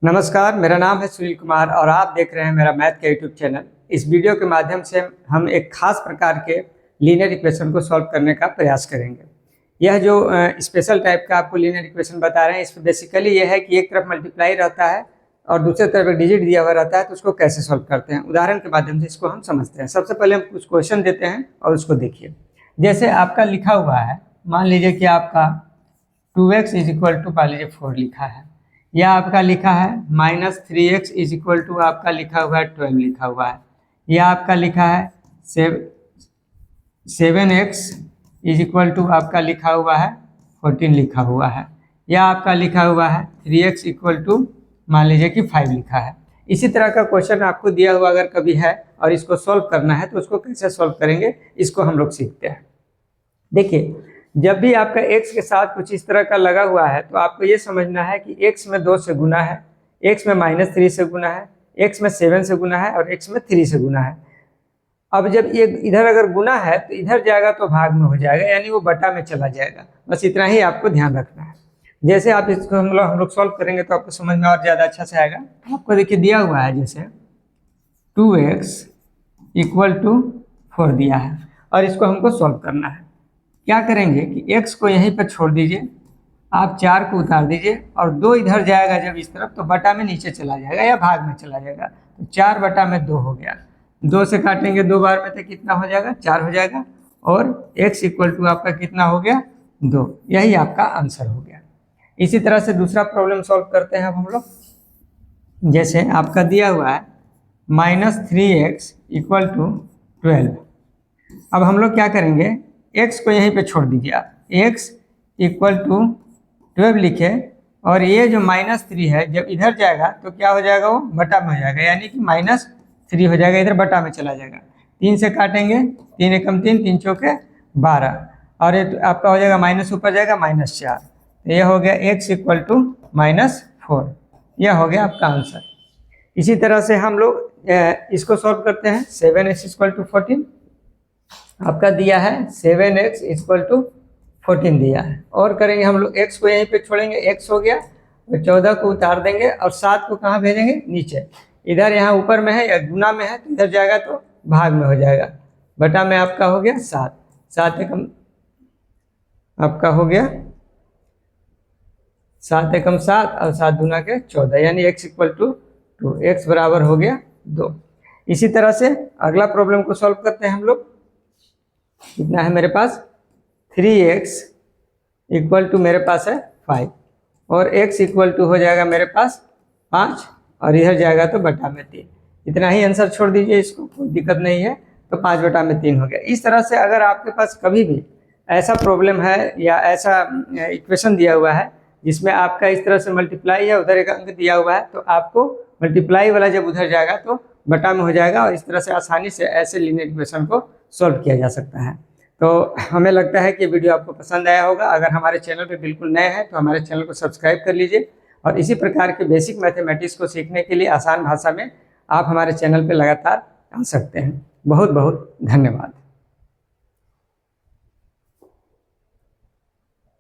नमस्कार, मेरा नाम है सुनील कुमार और आप देख रहे हैं मेरा मैथ का यूट्यूब चैनल। इस वीडियो के माध्यम से हम एक खास प्रकार के लीनियर इक्वेशन को सॉल्व करने का प्रयास करेंगे। यह जो स्पेशल टाइप का आपको लीनियर इक्वेशन बता रहे हैं, इसमें बेसिकली यह है कि एक तरफ मल्टीप्लाई रहता है और दूसरी तरफ एक डिजिट दिया हुआ रहता है, तो उसको कैसे सॉल्व करते हैं उदाहरण के माध्यम से इसको हम समझते हैं। सबसे पहले हम कुछ क्वेश्चन देते हैं और उसको देखिए। जैसे आपका लिखा हुआ है, मान लीजिए कि आपका 2x मान लीजिए 4 लिखा है, या आपका लिखा है -3x आपका लिखा हुआ है 12 लिखा हुआ है, या आपका लिखा है 7x आपका लिखा हुआ है 14 लिखा हुआ है, या आपका लिखा हुआ है 3x मान लीजिए कि 5 लिखा है। इसी तरह का क्वेश्चन आपको दिया हुआ अगर कभी है और इसको सॉल्व करना है तो उसको कैसे सॉल्व करेंगे, इसको हम लोग सीखते हैं। देखिए, जब भी आपका x के साथ कुछ इस तरह का लगा हुआ है तो आपको ये समझना है कि x में 2 से गुना है, x में -3 से गुना है, x में 7 से गुना है और x में 3 से गुना है। अब जब ये इधर अगर गुना है तो इधर जाएगा तो भाग में हो जाएगा, यानी वो बटा में चला जाएगा। बस इतना ही आपको ध्यान रखना है। जैसे आप इसको हम लोग सॉल्व करेंगे तो आपको समझ में और ज़्यादा अच्छा से आएगा। आपको देखिए दिया हुआ है, जैसे 2x = 4 दिया है और इसको हमको सॉल्व करना है। क्या करेंगे कि x को यहीं पर छोड़ दीजिए, आप 4 को उतार दीजिए और 2 इधर जाएगा जब इस तरफ तो बटा में नीचे चला जाएगा या भाग में चला जाएगा। तो 4/2 हो गया। 2 से काटेंगे 2 बार में तो कितना हो जाएगा, 4 हो जाएगा और x = आपका कितना हो गया, 2। यही आपका आंसर हो गया। इसी तरह से दूसरा प्रॉब्लम सॉल्व करते हैं अब हम लोग। जैसे आपका दिया हुआ है -3x = 12। अब हम लोग क्या करेंगे, x को यहीं पे छोड़ दीजिए आप, x = 12 लिखे और ये जो -3 है जब इधर जाएगा तो क्या हो जाएगा, वो बटा में हो जाएगा, यानी कि -3 हो जाएगा, इधर बटा में चला जाएगा। 3 से काटेंगे, 3 एकम 3, 3 चौके 12 और ये तो आपका हो जाएगा माइनस ऊपर जाएगा -4। तो यह हो गया x = -4। यह हो गया आपका आंसर। इसी तरह से हम लोग इसको सॉल्व करते हैं। 7x = 14 आपका दिया है, 7x = 14 दिया है। और करेंगे हम लोग, x को यहीं पे छोड़ेंगे, x हो गया, तो 14 को उतार देंगे और 7 को कहाँ भेजेंगे, नीचे। इधर यहाँ ऊपर में है या गुना में है तो इधर जाएगा तो भाग में हो जाएगा, बटा में आपका हो गया 7। 7 एकम आपका हो गया 7 एकम 7 और 7 दूना के 14, यानी x = 2, x बराबर हो गया 2। इसी तरह से अगला प्रॉब्लम को सॉल्व करते हैं हम लोग। कितना है मेरे पास, 3x = मेरे पास है 5 और x = हो जाएगा मेरे पास 5 और इधर जाएगा तो बटा में 3। इतना ही आंसर छोड़ दीजिए, इसको कोई दिक्कत नहीं है, तो 5/3 हो गया। इस तरह से अगर आपके पास कभी भी ऐसा प्रॉब्लम है या ऐसा इक्वेशन दिया हुआ है जिसमें आपका इस तरह से मल्टीप्लाई है, उधर एक अंक दिया हुआ है, तो आपको मल्टीप्लाई वाला जब उधर जाएगा तो बटा में हो जाएगा और इस तरह से आसानी से ऐसे लीनियर इक्वेशन को सॉल्व किया जा सकता है। तो हमें लगता है कि वीडियो आपको पसंद आया होगा। अगर हमारे चैनल पे बिल्कुल नए हैं तो हमारे चैनल को सब्सक्राइब कर लीजिए और इसी प्रकार के बेसिक मैथमेटिक्स को सीखने के लिए आसान भाषा में आप हमारे चैनल पे लगातार आ सकते हैं। बहुत बहुत धन्यवाद।